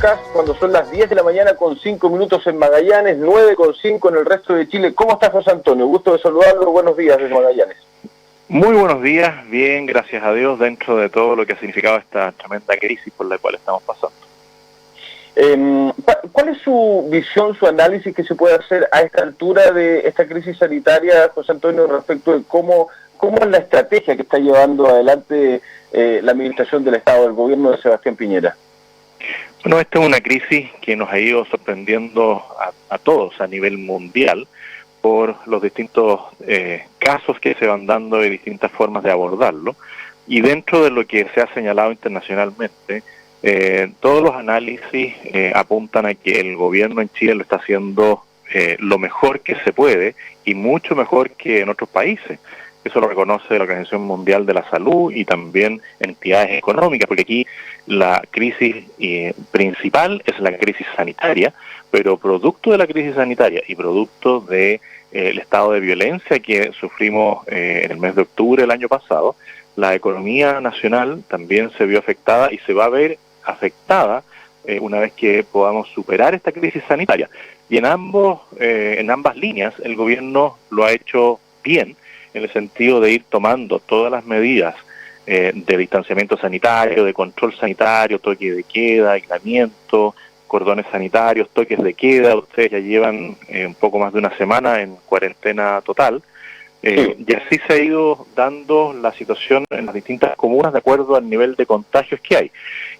Kast cuando son las 10 de la mañana con 5 minutos en Magallanes, 9 con 5 en el resto de Chile. ¿Cómo estás, José Antonio? Gusto de saludarlo, buenos días desde Magallanes. Muy buenos días, bien, gracias a Dios, dentro de todo lo que ha significado esta tremenda crisis por la cual estamos pasando. ¿Cuál es su visión, su análisis que se puede hacer a esta altura de esta crisis sanitaria, José Antonio, respecto de cómo es la estrategia que está llevando adelante la administración del Estado, del gobierno de Sebastián Piñera? Bueno, esta es una crisis que nos ha ido sorprendiendo a todos a nivel mundial por los distintos casos que se van dando y distintas formas de abordarlo. Y dentro de lo que se ha señalado internacionalmente, todos los análisis apuntan a que el gobierno en Chile lo está haciendo lo mejor que se puede y mucho mejor que en otros países. Eso lo reconoce la Organización Mundial de la Salud y también entidades económicas, porque aquí la crisis principal es la crisis sanitaria, pero producto de la crisis sanitaria y producto de el estado de violencia que sufrimos en el mes de octubre del año pasado, la economía nacional también se vio afectada y se va a ver afectada una vez que podamos superar esta crisis sanitaria. Y en ambas líneas el gobierno lo ha hecho bien, en el sentido de ir tomando todas las medidas de distanciamiento sanitario, de control sanitario, toque de queda, aislamiento, cordones sanitarios, toques de queda. Ustedes ya llevan un poco más de una semana en cuarentena total. Y así se ha ido dando la situación en las distintas comunas de acuerdo al nivel de contagios que hay.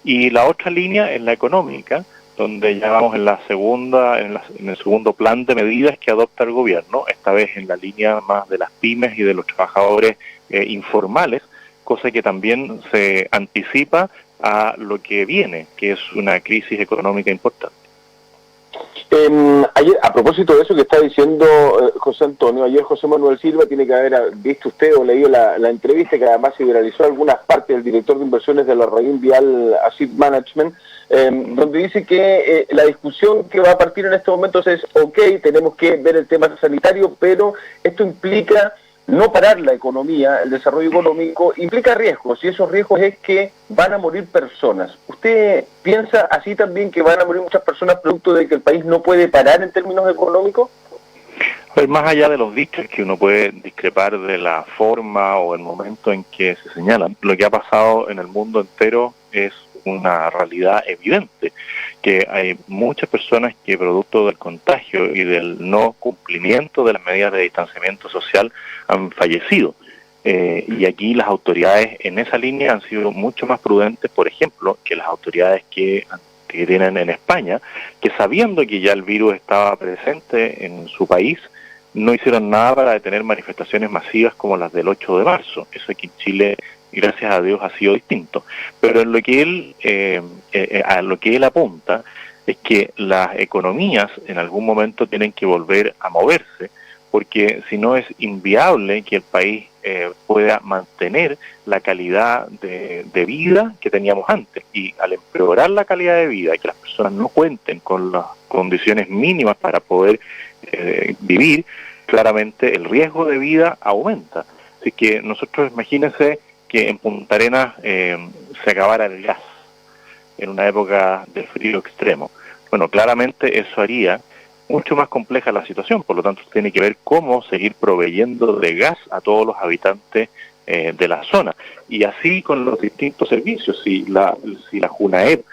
Y la otra línea es la económica, donde ya vamos en la segunda, en el segundo plan de medidas que adopta el gobierno, esta vez en la línea más de las pymes y de los trabajadores informales, cosa que también se anticipa a lo que viene, que es una crisis económica importante. Ayer, a propósito de eso que está diciendo José Antonio, ayer José Manuel Silva tiene que haber visto usted o leído la entrevista que además se viralizó algunas partes del director de inversiones de la Larraín Vial Asset Management, donde dice que la discusión que va a partir en estos momentos es, ok, tenemos que ver el tema sanitario, pero esto implica no parar la economía, el desarrollo económico, implica riesgos, y esos riesgos es que van a morir personas. ¿Usted piensa así también que van a morir muchas personas producto de que el país no puede parar en términos económicos? Pues más allá de los dichos, que uno puede discrepar de la forma o el momento en que se señalan, lo que ha pasado en el mundo entero es una realidad evidente, que hay muchas personas que producto del contagio y del no cumplimiento de las medidas de distanciamiento social han fallecido. Y aquí las autoridades en esa línea han sido mucho más prudentes, por ejemplo, que las autoridades que tienen en España, que sabiendo que ya el virus estaba presente en su país, no hicieron nada para detener manifestaciones masivas como las del 8 de marzo. Eso aquí en Chile, gracias a Dios, ha sido distinto. Pero en lo que él apunta es que las economías en algún momento tienen que volver a moverse, porque si no es inviable que el país pueda mantener la calidad de vida que teníamos antes. Y al empeorar la calidad de vida y que las personas no cuenten con las condiciones mínimas para poder vivir, claramente el riesgo de vida aumenta. Así que nosotros, imagínense que en Punta Arenas se acabara el gas en una época de frío extremo. Bueno, claramente eso haría mucho más compleja la situación, por lo tanto tiene que ver cómo seguir proveyendo de gas a todos los habitantes de la zona. Y así con los distintos servicios, si la JUNAEP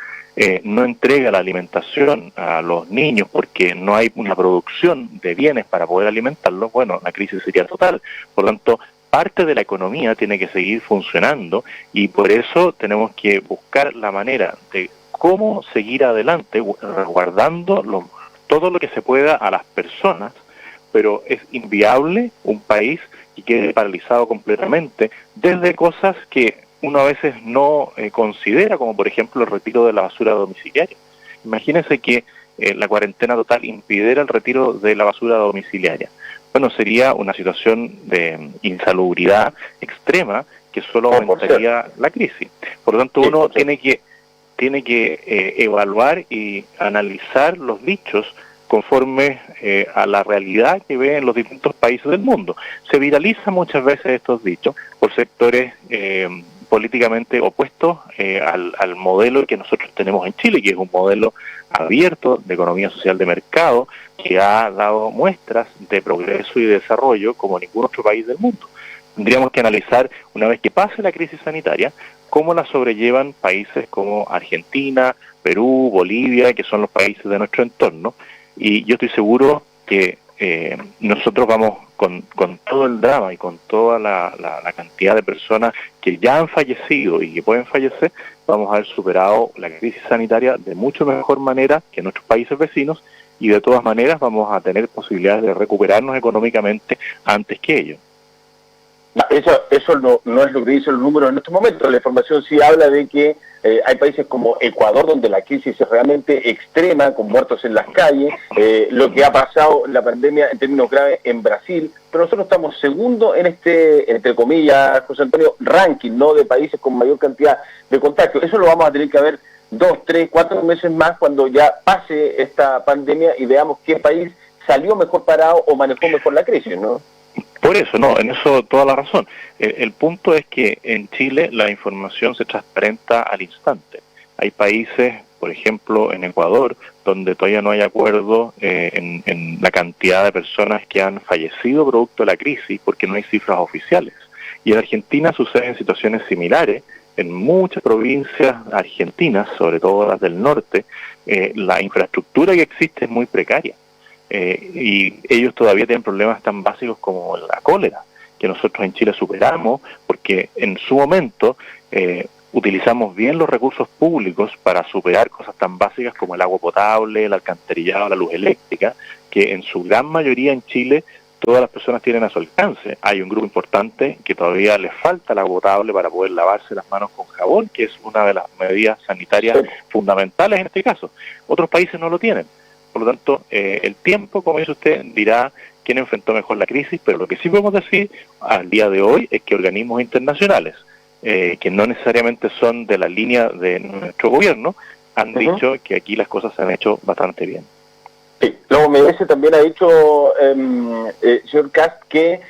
no entrega la alimentación a los niños porque no hay una producción de bienes para poder alimentarlos, bueno, la crisis sería total. Por lo tanto, parte de la economía tiene que seguir funcionando y por eso tenemos que buscar la manera de cómo seguir adelante, resguardando todo lo que se pueda a las personas, pero es inviable un país que quede paralizado completamente desde cosas que uno a veces no considera, como por ejemplo el retiro de la basura domiciliaria. Imagínense que la cuarentena total impidiera el retiro de la basura domiciliaria. Bueno, sería una situación de insalubridad extrema que solo aumentaría la crisis. Por lo tanto, uno tiene que evaluar y analizar los dichos conforme a la realidad que ve en los distintos países del mundo. Se viralizan muchas veces estos dichos por sectores políticamente opuestos al modelo que nosotros tenemos en Chile, que es un modelo abierto de economía social de mercado, que ha dado muestras de progreso y de desarrollo como ningún otro país del mundo. Tendríamos que analizar, una vez que pase la crisis sanitaria, cómo la sobrellevan países como Argentina, Perú, Bolivia, que son los países de nuestro entorno, y yo estoy seguro que nosotros vamos con todo el drama y con toda la cantidad de personas que ya han fallecido y que pueden fallecer, vamos a haber superado la crisis sanitaria de mucho mejor manera que nuestros países vecinos, y de todas maneras vamos a tener posibilidades de recuperarnos económicamente antes que ellos. Eso no es lo que dicen los números en estos momentos. La información sí habla de que hay países como Ecuador, donde la crisis es realmente extrema, con muertos en las calles, lo que ha pasado la pandemia en términos graves en Brasil, pero nosotros estamos segundo en este, entre comillas, José Antonio, ranking, ¿no?, de países con mayor cantidad de contagios. Eso lo vamos a tener que ver 2, 3, 4 meses más cuando ya pase esta pandemia y veamos qué país salió mejor parado o manejó mejor la crisis, ¿no? Por eso, no, en eso toda la razón. El punto es que en Chile la información se transparenta al instante. Hay países, por ejemplo, en Ecuador, donde todavía no hay acuerdo en la cantidad de personas que han fallecido producto de la crisis, porque no hay cifras oficiales. Y en Argentina suceden situaciones similares. En muchas provincias argentinas, sobre todo las del norte, la infraestructura que existe es muy precaria. Y ellos todavía tienen problemas tan básicos como la cólera, que nosotros en Chile superamos, porque en su momento utilizamos bien los recursos públicos para superar cosas tan básicas como el agua potable, el alcantarillado, la luz eléctrica, que en su gran mayoría en Chile todas las personas tienen a su alcance. Hay un grupo importante que todavía les falta el agua potable para poder lavarse las manos con jabón, que es una de las medidas sanitarias fundamentales en este caso. Otros países no lo tienen. Por lo tanto, el tiempo, como dice usted, dirá quién enfrentó mejor la crisis, pero lo que sí podemos decir al día de hoy es que organismos internacionales, que no necesariamente son de la línea de nuestro gobierno, han dicho que aquí las cosas se han hecho bastante bien. Sí, la OMS también ha dicho, señor Kast, que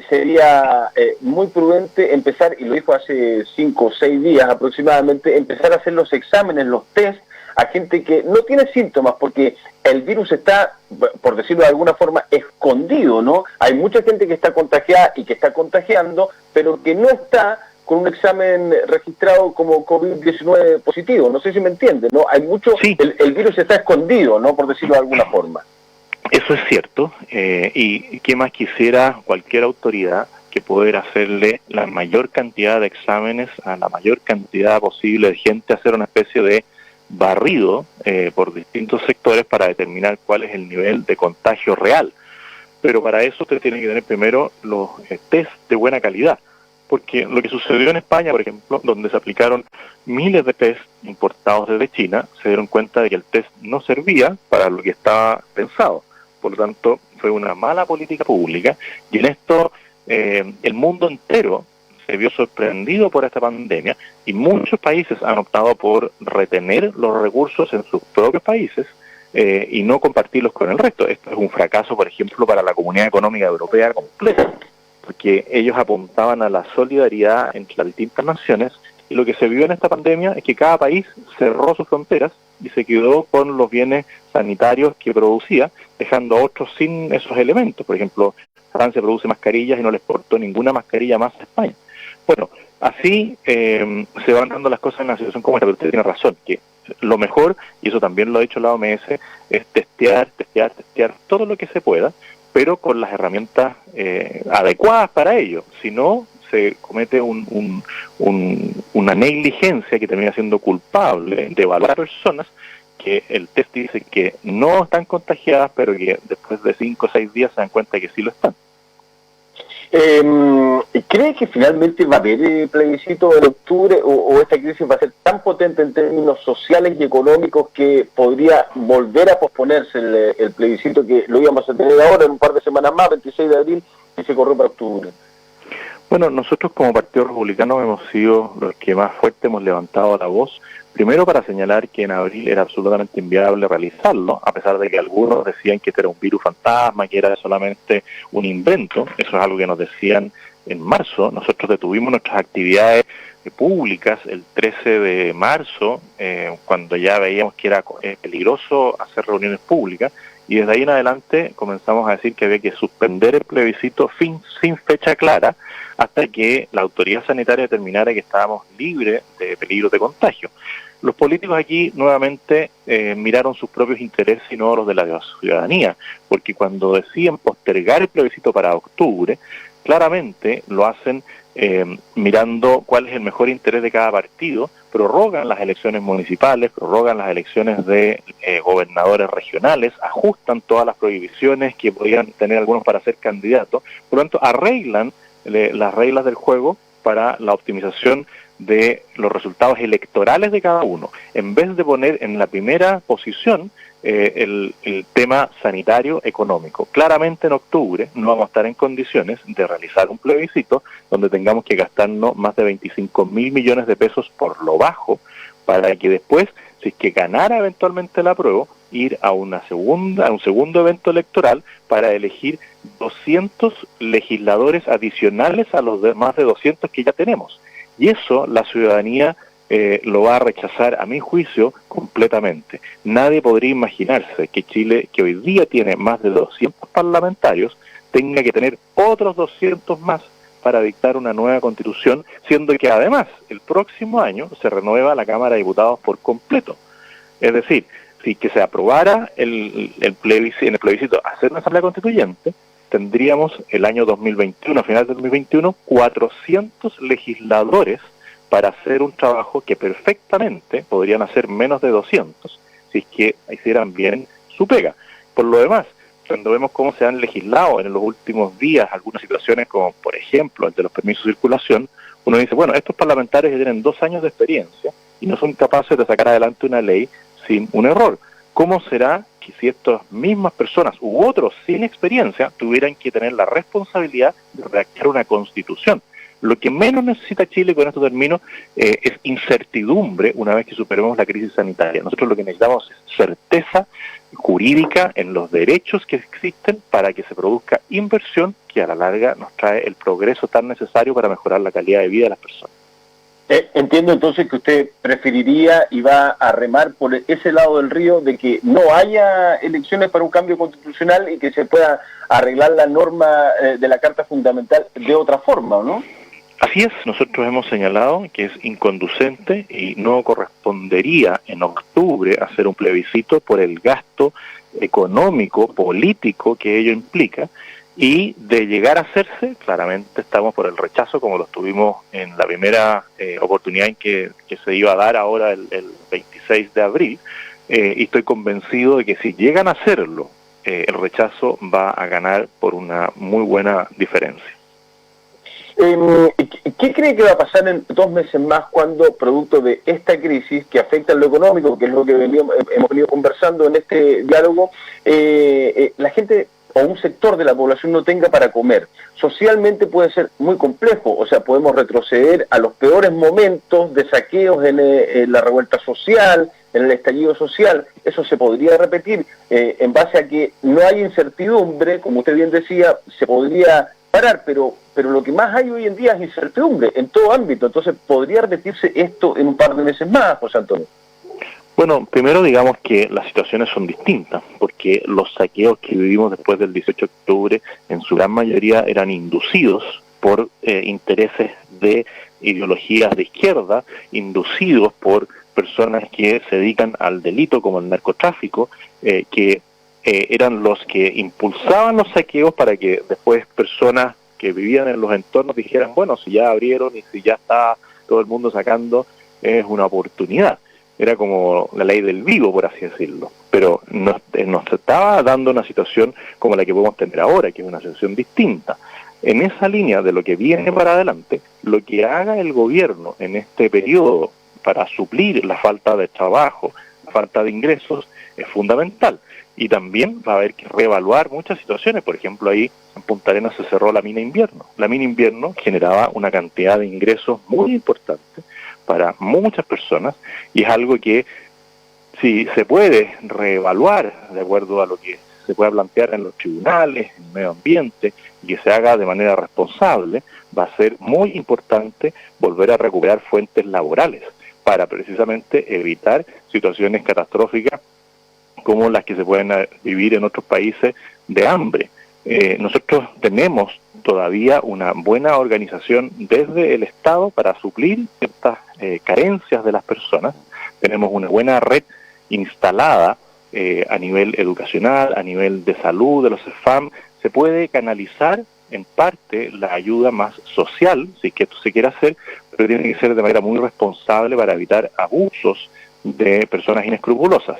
sería muy prudente empezar, y lo dijo hace 5 o 6 días aproximadamente, empezar a hacer los exámenes, los test, a gente que no tiene síntomas, porque el virus está, por decirlo de alguna forma, escondido, ¿no? Hay mucha gente que está contagiada y que está contagiando, pero que no está con un examen registrado como COVID-19 positivo. No sé si me entiende, ¿no? Hay mucho, sí. El virus está escondido, ¿no?, por decirlo de alguna forma. Eso es cierto, y qué más quisiera cualquier autoridad que poder hacerle la mayor cantidad de exámenes a la mayor cantidad posible de gente, hacer una especie de barrido por distintos sectores para determinar cuál es el nivel de contagio real. Pero para eso usted tiene que tener primero los test de buena calidad, porque lo que sucedió en España, por ejemplo, donde se aplicaron miles de test importados desde China, se dieron cuenta de que el test no servía para lo que estaba pensado. Por lo tanto, fue una mala política pública, y en esto el mundo entero se vio sorprendido por esta pandemia, y muchos países han optado por retener los recursos en sus propios países y no compartirlos con el resto. Esto es un fracaso, por ejemplo, para la Comunidad Económica Europea completa, porque ellos apuntaban a la solidaridad entre las distintas naciones, y lo que se vio en esta pandemia es que cada país cerró sus fronteras y se quedó con los bienes sanitarios que producía, dejando a otros sin esos elementos. Por ejemplo, Francia produce mascarillas y no le exportó ninguna mascarilla más a España. Bueno, así se van dando las cosas en una situación como esta, pero usted tiene razón, que lo mejor, y eso también lo ha dicho la OMS, es testear todo lo que se pueda, pero con las herramientas adecuadas para ello. Si no, se comete una negligencia que termina siendo culpable de evaluar a personas que el test dice que no están contagiadas, pero que después de 5 o 6 días se dan cuenta que sí lo están. ¿Cree que finalmente va a haber plebiscito en octubre, o esta crisis va a ser tan potente en términos sociales y económicos que podría volver a posponerse el plebiscito, que lo íbamos a tener ahora en un par de semanas más, 26 de abril, y se corrió para octubre? Bueno, nosotros como Partido Republicano hemos sido los que más fuerte hemos levantado la voz, primero para señalar que en abril era absolutamente inviable realizarlo, a pesar de que algunos decían que este era un virus fantasma, que era solamente un invento. Eso es algo que nos decían en marzo. Nosotros detuvimos nuestras actividades públicas el 13 de marzo, cuando ya veíamos que era peligroso hacer reuniones públicas, y desde ahí en adelante comenzamos a decir que había que suspender el plebiscito sin fecha clara hasta que la autoridad sanitaria determinara que estábamos libres de peligro de contagio. Los políticos aquí nuevamente miraron sus propios intereses y no los de la ciudadanía, porque cuando deciden postergar el plebiscito para octubre, claramente lo hacen mirando cuál es el mejor interés de cada partido, prorrogan las elecciones municipales, prorrogan las elecciones de gobernadores regionales, ajustan todas las prohibiciones que podían tener algunos para ser candidatos, por lo tanto arreglan las reglas del juego para la optimización de los resultados electorales de cada uno, en vez de poner en la primera posición el tema sanitario económico. Claramente en octubre no vamos a estar en condiciones de realizar un plebiscito donde tengamos que gastarnos más de 25.000 millones de pesos por lo bajo, para que después, si es que ganara eventualmente la apruebo, ir a un segundo evento electoral para elegir 200 legisladores adicionales a los más de 200 que ya tenemos. Y eso la ciudadanía lo va a rechazar, a mi juicio, completamente. Nadie podría imaginarse que Chile, que hoy día tiene más de 200 parlamentarios, tenga que tener otros 200 más para dictar una nueva constitución, siendo que además el próximo año se renueva la Cámara de Diputados por completo. Es decir, si que se aprobara en el plebiscito hacer una asamblea constituyente, tendríamos el año 2021, a finales de 2021, 400 legisladores para hacer un trabajo que perfectamente podrían hacer menos de 200, si es que hicieran bien su pega. Por lo demás, cuando vemos cómo se han legislado en los últimos días algunas situaciones, como por ejemplo el de los permisos de circulación, uno dice, bueno, estos parlamentarios ya tienen 2 años de experiencia y no son capaces de sacar adelante una ley sin un error. ¿Cómo será que si estas mismas personas u otros sin experiencia tuvieran que tener la responsabilidad de redactar una constitución? Lo que menos necesita Chile, con esto termino, es incertidumbre una vez que superemos la crisis sanitaria. Nosotros lo que necesitamos es certeza jurídica en los derechos que existen para que se produzca inversión que a la larga nos trae el progreso tan necesario para mejorar la calidad de vida de las personas. Entiendo entonces que usted preferiría y va a remar por ese lado del río de que no haya elecciones para un cambio constitucional y que se pueda arreglar la norma de la Carta Fundamental de otra forma, ¿no? Así es, nosotros hemos señalado que es inconducente y no correspondería en octubre hacer un plebiscito por el gasto económico, político que ello implica, y de llegar a hacerse, claramente estamos por el rechazo, como lo tuvimos en la primera oportunidad en que se iba a dar ahora el 26 de abril, y estoy convencido de que si llegan a hacerlo, el rechazo va a ganar por una muy buena diferencia. ¿Qué cree que va a pasar en 2 meses más cuando, producto de esta crisis que afecta en lo económico, que es lo que hemos venido conversando en este diálogo, la gente o un sector de la población no tenga para comer? Socialmente puede ser muy complejo, o sea, podemos retroceder a los peores momentos de saqueos en la revuelta social, en el estallido social. Eso se podría repetir en base a que no hay incertidumbre, como usted bien decía, se podría parar, pero lo que más hay hoy en día es incertidumbre en todo ámbito. Entonces, ¿podría repetirse esto en un par de meses más, José Antonio? Bueno, primero digamos que las situaciones son distintas, porque los saqueos que vivimos después del 18 de octubre, en su gran mayoría eran inducidos por intereses de ideologías de izquierda, inducidos por personas que se dedican al delito como el narcotráfico, que eran los que impulsaban los saqueos para que después personas que vivían en los entornos dijeran, bueno, si ya abrieron y si ya está todo el mundo sacando, es una oportunidad. Era como la ley del vivo, por así decirlo. Pero nos estaba dando una situación como la que podemos tener ahora, que es una situación distinta. En esa línea de lo que viene para adelante, lo que haga el gobierno en este periodo para suplir la falta de trabajo, la falta de ingresos, es fundamental. Y también va a haber que reevaluar muchas situaciones. Por ejemplo, ahí en Punta Arenas se cerró la mina invierno. La mina invierno generaba una cantidad de ingresos muy importante para muchas personas, y es algo que si se puede reevaluar de acuerdo a lo que se pueda plantear en los tribunales, en el medio ambiente, y que se haga de manera responsable, va a ser muy importante volver a recuperar fuentes laborales para precisamente evitar situaciones catastróficas como las que se pueden vivir en otros países de hambre. Nosotros tenemos todavía una buena organización desde el Estado para suplir estas carencias de las personas. Tenemos una buena red instalada a nivel educacional, a nivel de salud, de los CEFAM. Se puede canalizar en parte la ayuda más social, si es que esto se quiere hacer, pero tiene que ser de manera muy responsable para evitar abusos de personas inescrupulosas.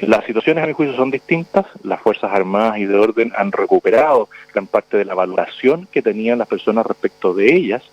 Las situaciones, a mi juicio, son distintas. Las Fuerzas Armadas y de Orden han recuperado gran parte de la valoración que tenían las personas respecto de ellas,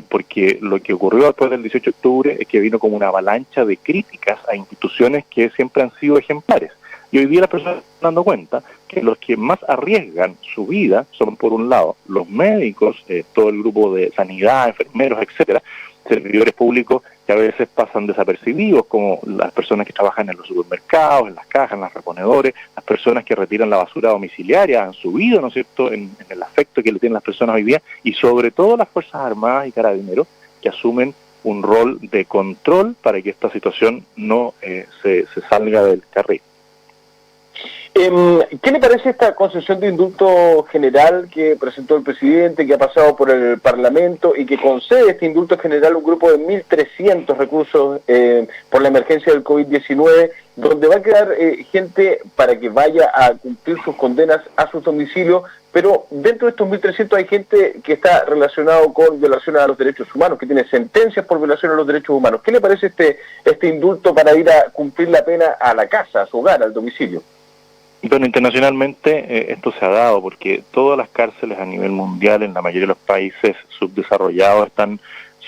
porque lo que ocurrió después del 18 de octubre es que vino como una avalancha de críticas a instituciones que siempre han sido ejemplares. Y hoy día las personas están dando cuenta que los que más arriesgan su vida son, por un lado, los médicos, todo el grupo de sanidad, enfermeros, etcétera, servidores públicos que a veces pasan desapercibidos, como las personas que trabajan en los supermercados, en las cajas, en los reponedores, las personas que retiran la basura domiciliaria, han subido, ¿no es cierto?, en el afecto que le tienen las personas hoy día, y sobre todo las Fuerzas Armadas y Carabineros, que asumen un rol de control para que esta situación no se salga del carril. ¿Qué le parece esta concesión de indulto general que presentó el presidente, que ha pasado por el Parlamento y que concede este indulto general a un grupo de 1.300 reclusos por la emergencia del COVID-19, donde va a quedar gente para que vaya a cumplir sus condenas a sus domicilios, pero dentro de estos 1.300 hay gente que está relacionado con violaciones a los derechos humanos, que tiene sentencias por violación a los derechos humanos? ¿Qué le parece este indulto para ir a cumplir la pena a la casa, a su hogar, al domicilio? Bueno, internacionalmente esto se ha dado porque todas las cárceles a nivel mundial en la mayoría de los países subdesarrollados están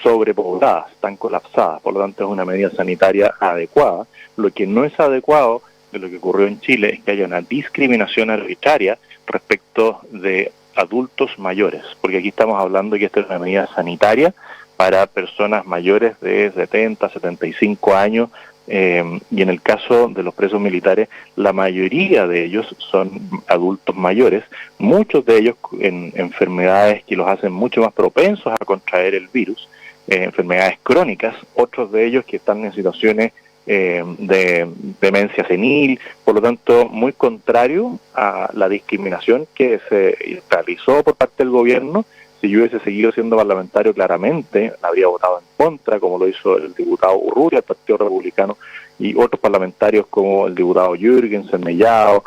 sobrepobladas, están colapsadas, por lo tanto es una medida sanitaria adecuada. Lo que no es adecuado de lo que ocurrió en Chile es que haya una discriminación arbitraria respecto de adultos mayores, porque aquí estamos hablando de que esta es una medida sanitaria para personas mayores de 70, 75 años, y en el caso de los presos militares, la mayoría de ellos son adultos mayores, muchos de ellos en enfermedades que los hacen mucho más propensos a contraer el virus, enfermedades crónicas, otros de ellos que están en situaciones de demencia senil, por lo tanto muy contrario a la discriminación que se realizó por parte del gobierno. Si yo hubiese seguido siendo parlamentario, claramente habría votado en contra, como lo hizo el diputado Urrutia, el Partido Republicano, y otros parlamentarios como el diputado Jürgensen, Mellado,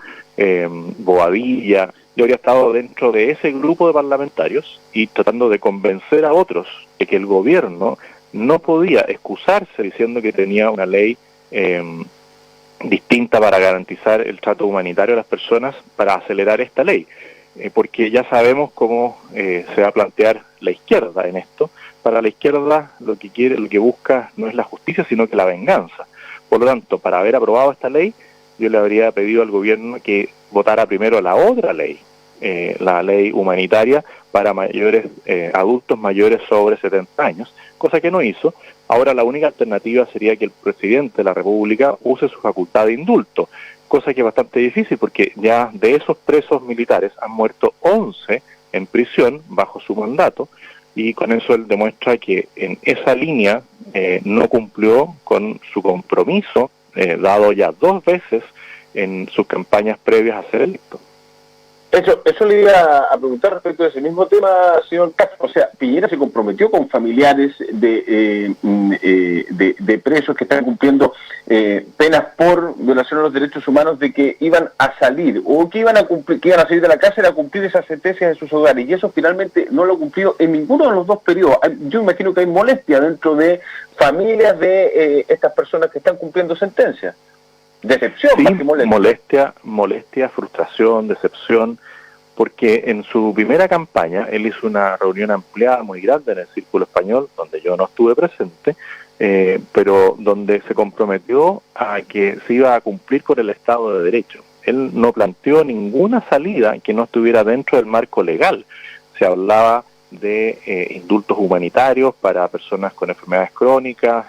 Bobadilla. Yo habría estado dentro de ese grupo de parlamentarios y tratando de convencer a otros de que el gobierno no podía excusarse diciendo que tenía una ley distinta para garantizar el trato humanitario a las personas para acelerar esta ley. Porque ya sabemos cómo se va a plantear la izquierda en esto. Para la izquierda lo que busca no es la justicia, sino que la venganza. Por lo tanto, para haber aprobado esta ley, yo le habría pedido al gobierno que votara primero la otra ley, la ley humanitaria para adultos mayores sobre 70 años, cosa que no hizo. Ahora la única alternativa sería que el presidente de la República use su facultad de indulto, cosa que es bastante difícil porque ya de esos presos militares han muerto 11 en prisión bajo su mandato, y con eso él demuestra que en esa línea no cumplió con su compromiso dado ya 2 veces en sus campañas previas a ser electo. Eso le iba a preguntar respecto de ese mismo tema, señor Castro. O sea, Piñera se comprometió con familiares de presos que están cumpliendo penas por violación a los derechos humanos, de que iban a salir, o que iban a salir de la cárcel a cumplir esas sentencias en sus hogares, y eso finalmente no lo cumplió en ninguno de los 2 periodos. Yo imagino que hay molestia dentro de familias de estas personas que están cumpliendo sentencias. Decepción, sí, más que molestia, frustración, decepción, porque en su primera campaña él hizo una reunión ampliada muy grande en el Círculo Español, donde yo no estuve presente, pero donde se comprometió a que se iba a cumplir con el Estado de Derecho. Él no planteó ninguna salida que no estuviera dentro del marco legal. Se hablaba de indultos humanitarios para personas con enfermedades crónicas,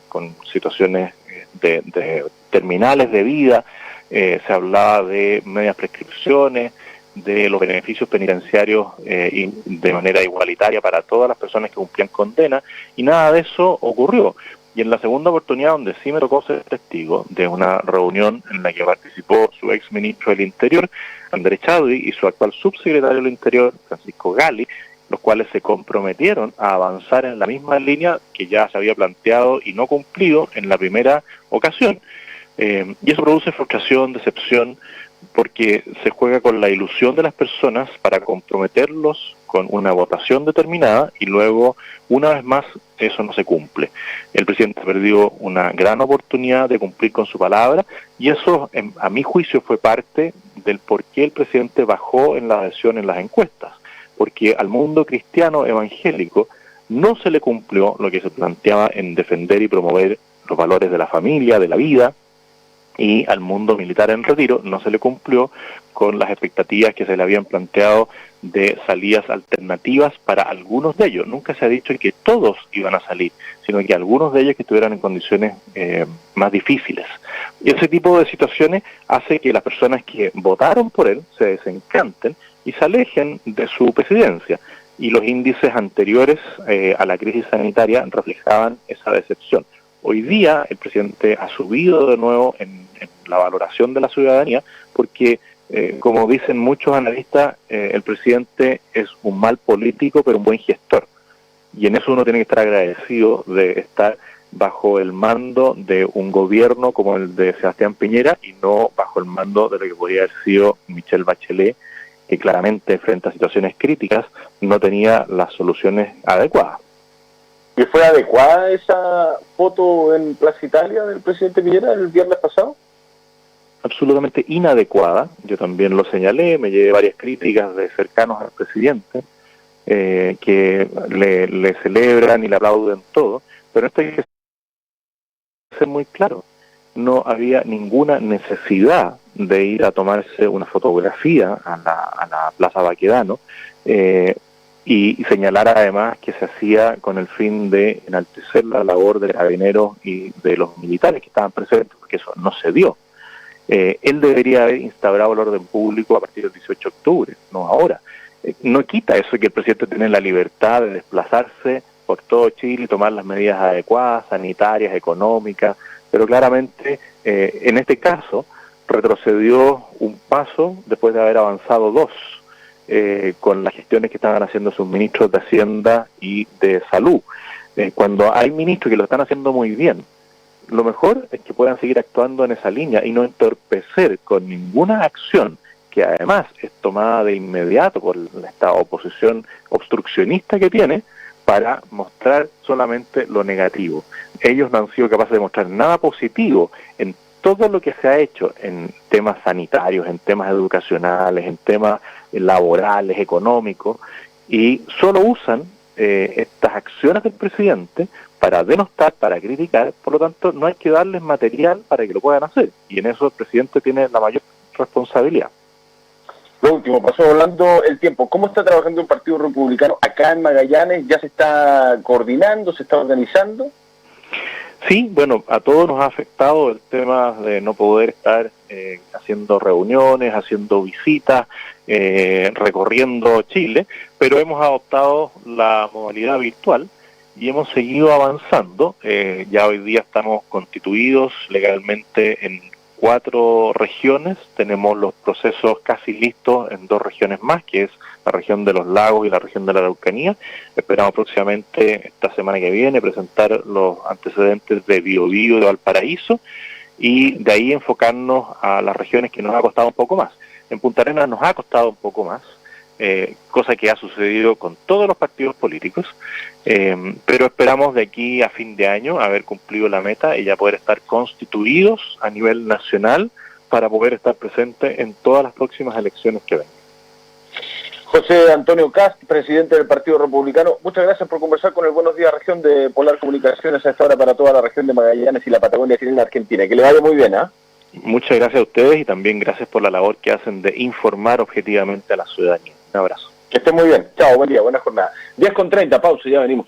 con situaciones de terminales de vida, se hablaba de medias prescripciones, de los beneficios penitenciarios de manera igualitaria para todas las personas que cumplían condena, y nada de eso ocurrió. Y en la segunda oportunidad, donde sí me tocó ser testigo de una reunión en la que participó su ex ministro del Interior, Andrés Chadwi, y su actual subsecretario del Interior, Francisco Gali, los cuales se comprometieron a avanzar en la misma línea que ya se había planteado y no cumplido en la primera ocasión. Y eso produce frustración, decepción, porque se juega con la ilusión de las personas para comprometerlos con una votación determinada y luego, una vez más, eso no se cumple. El presidente perdió una gran oportunidad de cumplir con su palabra y eso, a mi juicio, fue parte del por qué el presidente bajó en la adhesión en las encuestas, porque al mundo cristiano evangélico no se le cumplió lo que se planteaba en defender y promover los valores de la familia, de la vida, y al mundo militar en retiro no se le cumplió con las expectativas que se le habían planteado de salidas alternativas para algunos de ellos. Nunca se ha dicho que todos iban a salir, sino que algunos de ellos que estuvieran en condiciones más difíciles. Y ese tipo de situaciones hace que las personas que votaron por él se desencanten y se alejen de su presidencia. Y los índices anteriores a la crisis sanitaria reflejaban esa decepción. Hoy día el presidente ha subido de nuevo en la valoración de la ciudadanía porque, como dicen muchos analistas, el presidente es un mal político pero un buen gestor. Y en eso uno tiene que estar agradecido de estar bajo el mando de un gobierno como el de Sebastián Piñera y no bajo el mando de lo que podría haber sido Michelle Bachelet, que claramente frente a situaciones críticas no tenía las soluciones adecuadas. ¿Y fue adecuada esa foto en Plaza Italia del presidente Piñera el viernes pasado? Absolutamente inadecuada. Yo también lo señalé, me llevé varias críticas de cercanos al presidente, que le celebran y le aplauden todo, pero esto hay que ser muy claro. No había ninguna necesidad de ir a tomarse una fotografía a la Plaza Baquedano, y señalar además que se hacía con el fin de enaltecer la labor de carabineros y de los militares que estaban presentes, porque eso no se dio. Él debería haber instaurado el orden público a partir del 18 de octubre, no ahora. No quita eso que el presidente tiene la libertad de desplazarse por todo Chile y tomar las medidas adecuadas, sanitarias, económicas, pero claramente en este caso retrocedió un paso después de haber avanzado dos, con las gestiones que estaban haciendo sus ministros de Hacienda y de Salud. Cuando hay ministros que lo están haciendo muy bien, lo mejor es que puedan seguir actuando en esa línea y no entorpecer con ninguna acción que además es tomada de inmediato por esta oposición obstruccionista que tiene para mostrar solamente lo negativo. Ellos no han sido capaces de mostrar nada positivo en todo lo que se ha hecho en temas sanitarios, en temas educacionales, en temas laborales, económicos, y solo usan estas acciones del presidente para denostar, para criticar. Por lo tanto, no hay que darles material para que lo puedan hacer, y en eso el presidente tiene la mayor responsabilidad. Lo último, pasó volando el tiempo. ¿Cómo está trabajando el Partido Republicano acá en Magallanes? ¿Ya se está coordinando, se está organizando? Sí, bueno, a todos nos ha afectado el tema de no poder estar haciendo reuniones, haciendo visitas, recorriendo Chile, pero hemos adoptado la modalidad virtual y hemos seguido avanzando. Ya hoy día estamos constituidos legalmente en 4 regiones, tenemos los procesos casi listos en 2 regiones más, que es la región de los lagos y la región de la Araucanía. Esperamos próximamente, esta semana que viene, presentar los antecedentes de Biobío y de Valparaíso, y de ahí enfocarnos a las regiones que nos ha costado un poco más. En Punta Arenas nos ha costado un poco más, cosa que ha sucedido con todos los partidos políticos, pero esperamos de aquí a fin de año haber cumplido la meta y ya poder estar constituidos a nivel nacional para poder estar presentes en todas las próximas elecciones que vengan. José Antonio Kast, presidente del Partido Republicano, muchas gracias por conversar con el Buenos Días Región de Polar Comunicaciones a esta hora para toda la región de Magallanes y la Patagonia chilena Argentina. Que le vaya muy bien, ¿ah? Muchas gracias a ustedes y también gracias por la labor que hacen de informar objetivamente a la ciudadanía. Un abrazo. Que esté muy bien. Chao, buen día, buena jornada. 10:30, pausa y ya venimos.